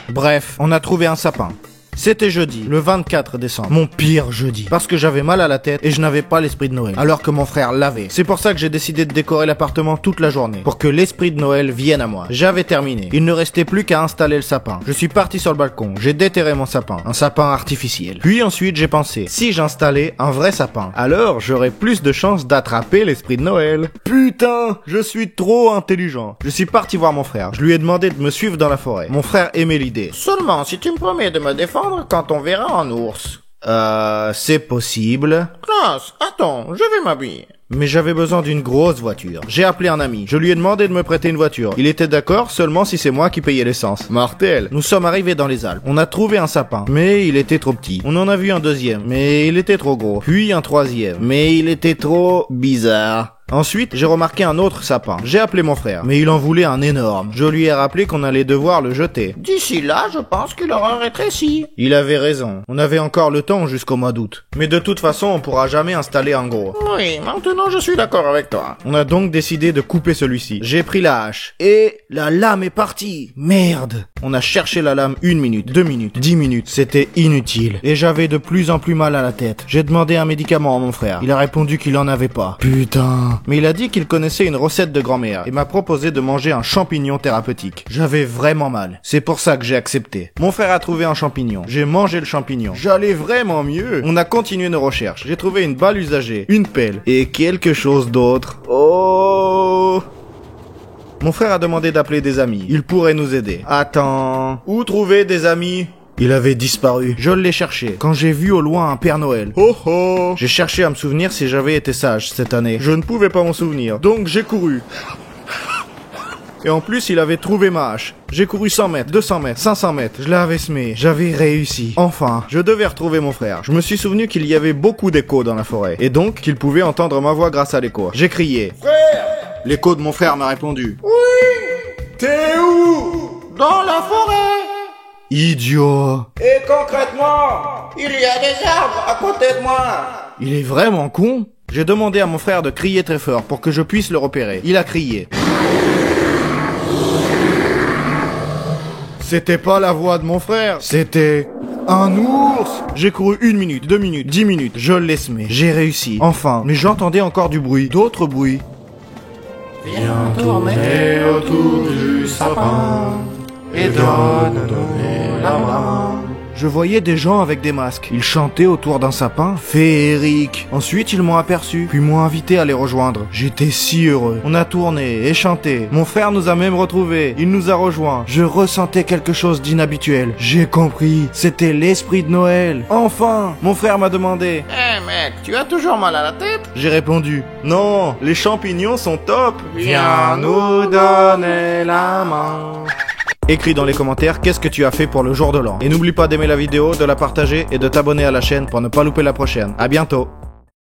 Bref, on a trouvé un sapin. C'était jeudi, le 24 décembre. Mon pire jeudi. Parce que j'avais mal à la tête et je n'avais pas l'esprit de Noël. Alors que mon frère l'avait. C'est pour ça que j'ai décidé de décorer l'appartement toute la journée. Pour que l'esprit de Noël vienne à moi. J'avais terminé. Il ne restait plus qu'à installer le sapin. Je suis parti sur le balcon. J'ai déterré mon sapin. Un sapin artificiel. Puis ensuite j'ai pensé, si j'installais un vrai sapin, alors j'aurais plus de chances d'attraper l'esprit de Noël. Putain, je suis trop intelligent. Je suis parti voir mon frère. Je lui ai demandé de me suivre dans la forêt. Mon frère aimait l'idée. Seulement si tu me promets de me défendre quand on verra un ours. C'est possible. Classe, attends, je vais m'habiller. Mais j'avais besoin d'une grosse voiture. J'ai appelé un ami. Je lui ai demandé de me prêter une voiture. Il était d'accord seulement si c'est moi qui payais l'essence. Mortel. Nous sommes arrivés dans les Alpes. On a trouvé un sapin, mais il était trop petit. On en a vu un deuxième, mais il était trop gros. Puis un troisième, mais il était trop bizarre. Ensuite, j'ai remarqué un autre sapin. J'ai appelé mon frère, mais il en voulait un énorme. Je lui ai rappelé qu'on allait devoir le jeter. D'ici là, je pense qu'il aura rétréci. Il avait raison. On avait encore le temps jusqu'au mois d'août. Mais de toute façon, on pourra jamais installer un gros. Oui, maintenant je suis d'accord avec toi. On a donc décidé de couper celui-ci. J'ai pris la hache. Et la lame est partie. Merde. On a cherché la lame 1 minute, 2 minutes, 10 minutes. C'était inutile. Et j'avais de plus en plus mal à la tête. J'ai demandé un médicament à mon frère. Il a répondu qu'il en avait pas. Putain. Mais il a dit qu'il connaissait une recette de grand-mère et m'a proposé de manger un champignon thérapeutique. J'avais vraiment mal. C'est pour ça que j'ai accepté. Mon frère a trouvé un champignon. J'ai mangé le champignon. J'allais vraiment mieux. On a continué nos recherches. J'ai trouvé une balle usagée, une pelle et quelque chose d'autre. Oh! Mon frère a demandé d'appeler des amis. Ils pourraient nous aider. Attends. Où trouver des amis? Il avait disparu. Je l'ai cherché. Quand j'ai vu au loin un Père Noël. Oh oh! J'ai cherché à me souvenir si j'avais été sage cette année. Je ne pouvais pas m'en souvenir. Donc j'ai couru. Et en plus, il avait trouvé ma hache. J'ai couru 100 mètres, 200 mètres, 500 mètres. Je l'avais semé. J'avais réussi. Enfin, je devais retrouver mon frère. Je me suis souvenu qu'il y avait beaucoup d'échos dans la forêt. Et donc, qu'il pouvait entendre ma voix grâce à l'écho. J'ai crié. Frère! L'écho de mon frère m'a répondu. Oui! T'es où? Dans la forêt! Idiot. Et concrètement, il y a des arbres à côté de moi. Il est vraiment con. J'ai demandé à mon frère de crier très fort pour que je puisse le repérer. Il a crié. C'était pas la voix de mon frère, c'était un ours. J'ai couru 1 minute, 2 minutes, 10 minutes. Je l'ai semé. J'ai réussi. Enfin, mais j'entendais encore du bruit, d'autres bruits. Viens tourner autour du sapin et donne-nous la main. Je voyais des gens avec des masques. Ils chantaient autour d'un sapin féerique. Ensuite, ils m'ont aperçu, puis m'ont invité à les rejoindre. J'étais si heureux. On a tourné et chanté. Mon frère nous a même retrouvés. Il nous a rejoints. Je ressentais quelque chose d'inhabituel. J'ai compris. C'était l'esprit de Noël. Enfin, mon frère m'a demandé. Hé mec, tu as toujours mal à la tête? J'ai répondu. Non, les champignons sont top. Viens nous donner la main. Écris dans les commentaires qu'est-ce que tu as fait pour le jour de l'an. Et n'oublie pas d'aimer la vidéo, de la partager et de t'abonner à la chaîne pour ne pas louper la prochaine. À bientôt.